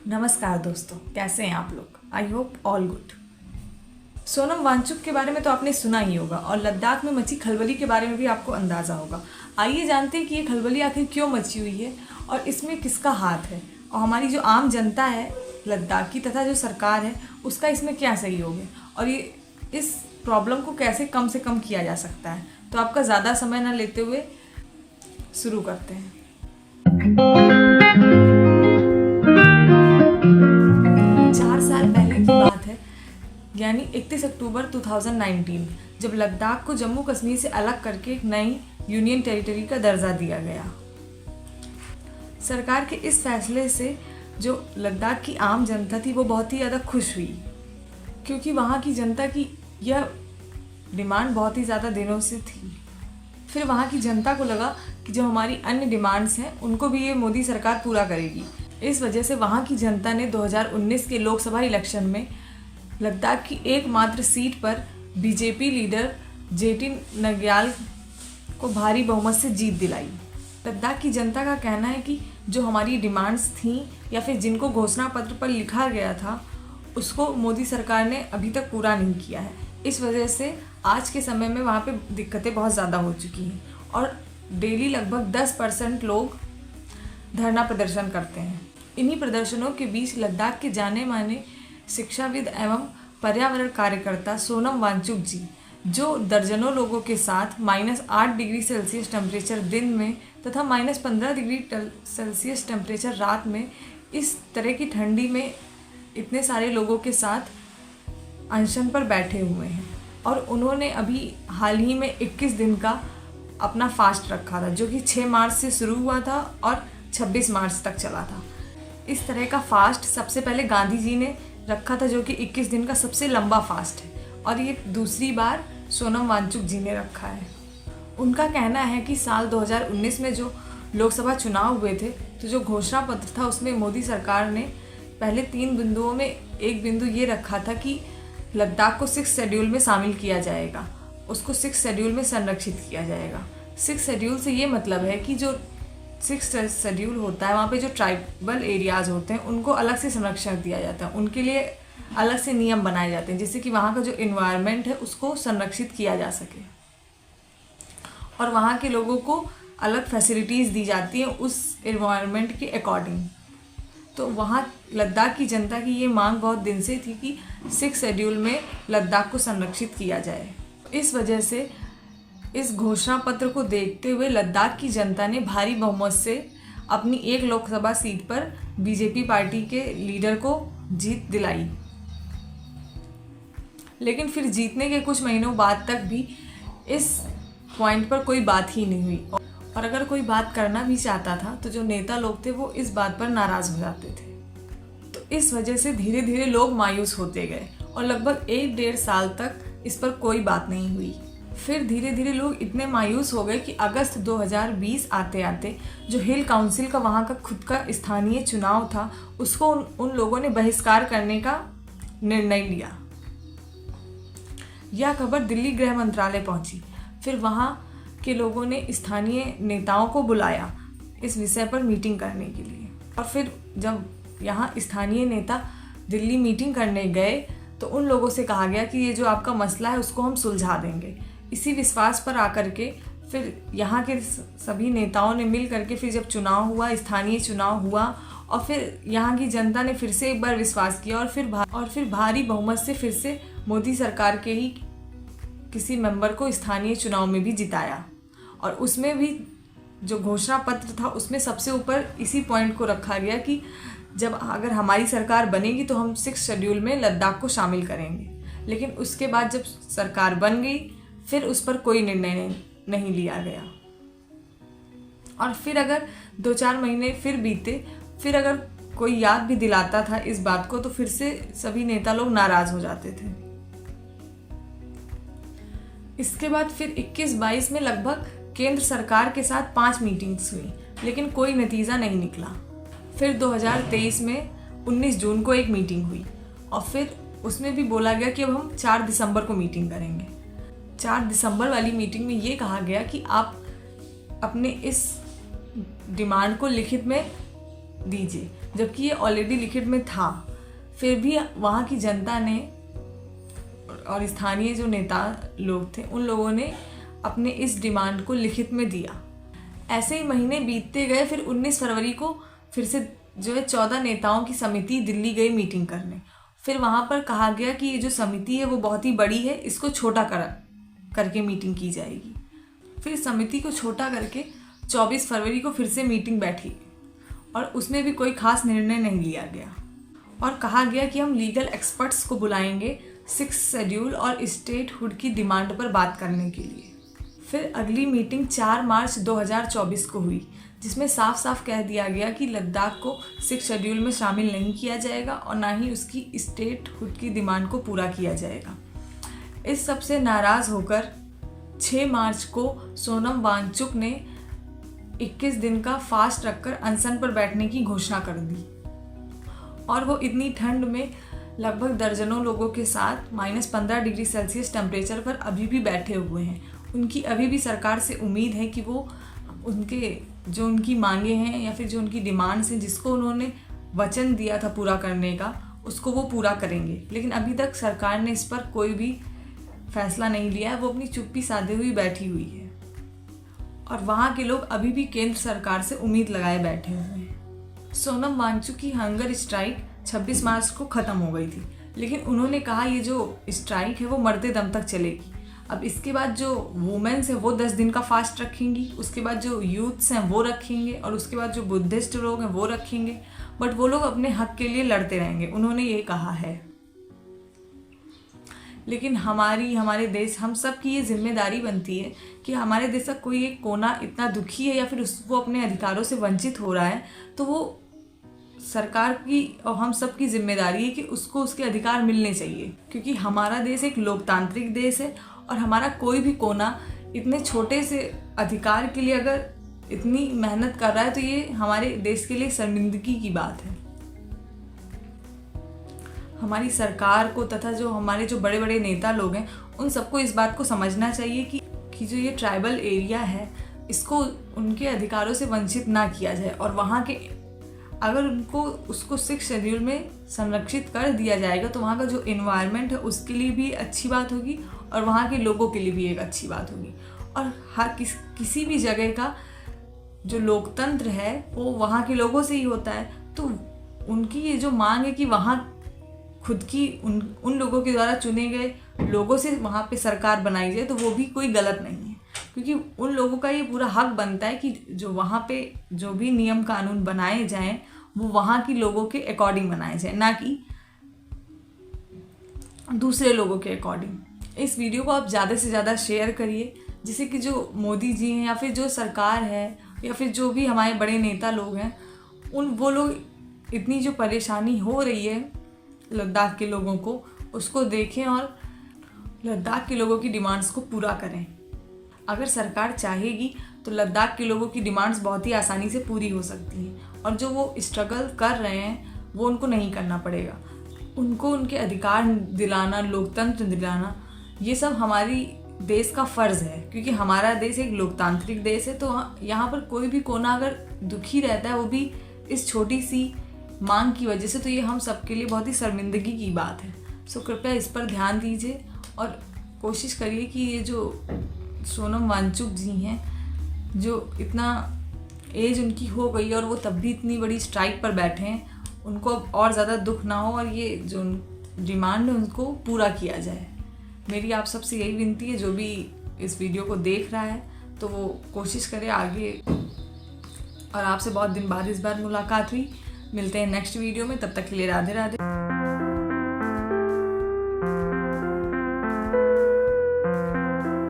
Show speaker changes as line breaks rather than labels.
नमस्कार दोस्तों, कैसे हैं आप लोग। I hope all good. Sonam Wangchuk के बारे में तो आपने सुना ही होगा और लद्दाख में मची खलबली के बारे में भी आपको अंदाज़ा होगा। आइए जानते हैं कि ये खलबली आखिर क्यों मची हुई है और इसमें किसका हाथ है और हमारी जो आम जनता है लद्दाख की तथा जो सरकार है उसका इसमें क्या सहयोग है और ये इस प्रॉब्लम को कैसे कम से कम किया जा सकता है। तो आपका ज़्यादा समय ना लेते हुए शुरू करते हैं। 4 साल पहले की बात है, यानी 31 अक्टूबर 2019, जब लद्दाख को जम्मू कश्मीर से अलग करके एक नई यूनियन टेरिटरी का दर्जा दिया गया। सरकार के इस फैसले से जो लद्दाख की आम जनता थी वो बहुत ही ज़्यादा खुश हुई, क्योंकि वहाँ की जनता की यह डिमांड बहुत ही ज़्यादा दिनों से थी। फिर वहाँ की जनता को लगा कि जो हमारी अन्य डिमांड्स हैं उनको भी ये मोदी सरकार पूरा करेगी। इस वजह से वहाँ की जनता ने 2019 के लोकसभा इलेक्शन में लद्दाख की एकमात्र सीट पर बीजेपी लीडर जेटी नग्याल को भारी बहुमत से जीत दिलाई। लद्दाख की जनता का कहना है कि जो हमारी डिमांड्स थीं या फिर जिनको घोषणा पत्र पर लिखा गया था उसको मोदी सरकार ने अभी तक पूरा नहीं किया है। इस वजह से आज के समय में वहाँ पे दिक्कतें बहुत ज़्यादा हो चुकी हैं और डेली लगभग 10% लोग धरना प्रदर्शन करते हैं। इन्हीं प्रदर्शनों के बीच लद्दाख के जाने माने शिक्षाविद एवं पर्यावरण कार्यकर्ता सोनम वांगचुक जी, जो दर्जनों लोगों के साथ -8 डिग्री सेल्सियस टेम्परेचर दिन में तथा -15 डिग्री सेल्सियस टेम्परेचर रात में, इस तरह की ठंडी में इतने सारे लोगों के साथ अनशन पर बैठे हुए हैं और उन्होंने अभी हाल ही में 21 दिन का अपना फास्ट रखा था, जो कि 6 मार्च से शुरू हुआ था और 26 मार्च तक चला था। इस तरह का फास्ट सबसे पहले गांधी जी ने रखा था, जो कि 21 दिन का सबसे लंबा फास्ट है, और ये दूसरी बार सोनम वांगचुक जी ने रखा है। उनका कहना है कि साल 2019 में जो लोकसभा चुनाव हुए थे तो जो घोषणा पत्र था उसमें मोदी सरकार ने पहले 3 बिंदुओं में एक बिंदु ये रखा था कि लद्दाख को 6 शेड्यूल में शामिल किया जाएगा, उसको 6 शेड्यूल में संरक्षित किया जाएगा। 6 शेड्यूल से ये मतलब है कि जो 6 शेड्यूल होता है वहाँ पे जो ट्राइबल एरियाज़ होते हैं उनको अलग से संरक्षण दिया जाता है, उनके लिए अलग से नियम बनाए जाते हैं जिससे कि वहाँ का जो इन्वायरमेंट है उसको संरक्षित किया जा सके और वहाँ के लोगों को अलग फैसिलिटीज़ दी जाती हैं उस इन्वायरमेंट के अकॉर्डिंग। तो वहाँ लद्दाख की जनता की ये मांग बहुत दिन से थी कि 6 शेड्यूल में लद्दाख को संरक्षित किया जाए। इस वजह से इस घोषणा पत्र को देखते हुए लद्दाख की जनता ने भारी बहुमत से अपनी एक लोकसभा सीट पर बीजेपी पार्टी के लीडर को जीत दिलाई। लेकिन फिर जीतने के कुछ महीनों बाद तक भी इस पॉइंट पर कोई बात ही नहीं हुई और अगर कोई बात करना भी चाहता था तो जो नेता लोग थे वो इस बात पर नाराज़ हो जाते थे। तो इस वजह से धीरे धीरे लोग मायूस होते गए और लगभग 1-1.5 साल तक इस पर कोई बात नहीं हुई। फिर धीरे धीरे लोग इतने मायूस हो गए कि अगस्त 2020 आते आते जो हिल काउंसिल का वहाँ का खुद का स्थानीय चुनाव था उसको उन लोगों ने बहिष्कार करने का निर्णय लिया। यह खबर दिल्ली गृह मंत्रालय पहुँची। फिर वहाँ के लोगों ने स्थानीय नेताओं को बुलाया इस विषय पर मीटिंग करने के लिए और फिर जब यहाँ स्थानीय नेता दिल्ली मीटिंग करने गए तो उन लोगों से कहा गया कि ये जो आपका मसला है उसको हम सुलझा देंगे। इसी विश्वास पर आकर के फिर यहाँ के सभी नेताओं ने मिल करके फिर जब चुनाव हुआ, स्थानीय चुनाव हुआ और फिर यहाँ की जनता ने फिर से एक बार विश्वास किया और फिर भारी बहुमत से फिर से मोदी सरकार के ही किसी मेंबर को स्थानीय चुनाव में भी जिताया। और उसमें भी जो घोषणा पत्र था उसमें सबसे ऊपर इसी पॉइंट को रखा गया कि जब अगर हमारी सरकार बनेगी तो हम 6 शेड्यूल में लद्दाख को शामिल करेंगे। लेकिन उसके बाद जब सरकार बन गई फिर उस पर कोई निर्णय नहीं लिया गया और फिर अगर 2-4 महीने फिर बीते, फिर अगर कोई याद भी दिलाता था इस बात को तो फिर से सभी नेता लोग नाराज़ हो जाते थे। इसके बाद फिर 21-22 में लगभग केंद्र सरकार के साथ 5 मीटिंग्स हुई लेकिन कोई नतीजा नहीं निकला। फिर 2023 में 19 जून को एक मीटिंग हुई और फिर उसमें भी बोला गया कि अब हम 4 दिसंबर को मीटिंग करेंगे। 4 दिसंबर वाली मीटिंग में ये कहा गया कि आप अपने इस डिमांड को लिखित में दीजिए जबकि ये ऑलरेडी लिखित में था। फिर भी वहाँ की जनता ने और स्थानीय जो नेता लोग थे उन लोगों ने अपने इस डिमांड को लिखित में दिया। ऐसे ही महीने बीतते गए। फिर 19 फरवरी को फिर से जो है 14 नेताओं की समिति दिल्ली गई मीटिंग करने। फिर वहाँ पर कहा गया कि ये जो समिति है वो बहुत ही बड़ी है, इसको छोटा करके मीटिंग की जाएगी। फिर समिति को छोटा करके 24 फरवरी को फिर से मीटिंग बैठी और उसमें भी कोई खास निर्णय नहीं लिया गया और कहा गया कि हम लीगल एक्सपर्ट्स को बुलाएंगे 6 शेड्यूल और स्टेटहुड की डिमांड पर बात करने के लिए। फिर अगली मीटिंग 4 मार्च 2024 को हुई, जिसमें साफ साफ कह दिया गया कि लद्दाख को 6 शेड्यूल में शामिल नहीं किया जाएगा और ना ही उसकी स्टेटहुड की डिमांड को पूरा किया जाएगा। इस सब से नाराज़ होकर 6 मार्च को सोनम वांगचुक ने 21 दिन का फास्ट रखकर अनशन पर बैठने की घोषणा कर दी और वो इतनी ठंड में लगभग दर्जनों लोगों के साथ -15 डिग्री सेल्सियस टेम्परेचर पर अभी भी बैठे हुए हैं। उनकी अभी भी सरकार से उम्मीद है कि वो उनकी मांगे हैं या फिर जो उनकी डिमांड्स हैं, जिसको उन्होंने वचन दिया था पूरा करने का, उसको वो पूरा करेंगे। लेकिन अभी तक सरकार ने इस पर कोई भी फैसला नहीं लिया है। वो अपनी चुप्पी साधे हुई बैठी हुई है और वहाँ के लोग अभी भी केंद्र सरकार से उम्मीद लगाए बैठे हुए हैं। सोनम वांगचुक की हंगर स्ट्राइक 26 मार्च को ख़त्म हो गई थी, लेकिन उन्होंने कहा ये जो स्ट्राइक है वो मरते दम तक चलेगी। अब इसके बाद जो वुमेन्स हैं वो 10 दिन का फास्ट रखेंगी, उसके बाद जो यूथ्स हैं वो रखेंगे और उसके बाद जो बुद्धिस्ट लोग हैं वो रखेंगे, बट वो लोग अपने हक के लिए लड़ते रहेंगे, उन्होंने ये कहा है। लेकिन हमारे देश, हम सब की ये जिम्मेदारी बनती है कि हमारे देश का कोई एक कोना इतना दुखी है या फिर वो अपने अधिकारों से वंचित हो रहा है, तो वो सरकार की और हम सब की जिम्मेदारी है कि उसको उसके अधिकार मिलने चाहिए। क्योंकि हमारा देश एक लोकतांत्रिक देश है और हमारा कोई भी कोना इतने छोटे से अधिकार के लिए अगर इतनी मेहनत कर रहा है तो ये हमारे देश के लिए शर्मिंदगी की बात है। हमारी सरकार को तथा जो हमारे जो बड़े बड़े नेता लोग हैं उन सबको इस बात को समझना चाहिए कि जो ये ट्राइबल एरिया है इसको उनके अधिकारों से वंचित ना किया जाए और वहाँ के अगर उसको 6 शेड्यूल में संरक्षित कर दिया जाएगा तो वहाँ का जो एनवायरनमेंट है उसके लिए भी अच्छी बात होगी और वहाँ के लोगों के लिए भी एक अच्छी बात होगी। और हर किसी भी जगह का जो लोकतंत्र है वो वहाँ के लोगों से ही होता है, तो उनकी ये जो मांग है कि वहाँ खुद की उन लोगों के द्वारा चुने गए लोगों से वहाँ पे सरकार बनाई जाए तो वो भी कोई गलत नहीं है। क्योंकि उन लोगों का ये पूरा हक बनता है कि जो वहाँ पे जो भी नियम कानून बनाए जाएं वो वहाँ की लोगों के अकॉर्डिंग बनाए जाएं, ना कि दूसरे लोगों के अकॉर्डिंग। इस वीडियो को आप ज़्यादा से ज़्यादा शेयर करिए, जिससे कि जो मोदी जी हैं या फिर जो सरकार है या फिर जो भी हमारे बड़े नेता लोग हैं वो लोग इतनी जो परेशानी हो रही है लद्दाख के लोगों को उसको देखें और लद्दाख के लोगों की डिमांड्स को पूरा करें। अगर सरकार चाहेगी तो लद्दाख के लोगों की डिमांड्स बहुत ही आसानी से पूरी हो सकती हैं और जो वो स्ट्रगल कर रहे हैं वो उनको नहीं करना पड़ेगा। उनको उनके अधिकार दिलाना, लोकतंत्र दिलाना, ये सब हमारी देश का फ़र्ज़ है। क्योंकि हमारा देश एक लोकतांत्रिक देश है, तो यहाँ पर कोई भी कोना अगर दुखी रहता है वो भी इस छोटी सी मांग की वजह से, तो ये हम सबके लिए बहुत ही शर्मिंदगी की बात है। सो कृपया इस पर ध्यान दीजिए और कोशिश करिए कि ये जो सोनम वांगचुक जी हैं, जो इतना एज उनकी हो गई और वो तब भी इतनी बड़ी स्ट्राइक पर बैठे हैं, उनको अब और ज़्यादा दुख ना हो और ये जो डिमांड है उनको पूरा किया जाए। मेरी आप सबसे यही विनती है, जो भी इस वीडियो को देख रहा है तो वो कोशिश करे आगे। और आपसे बहुत दिन बाद इस बार मुलाकात हुई। मिलते हैं नेक्स्ट वीडियो में, तब तक के लिए राधे राधे।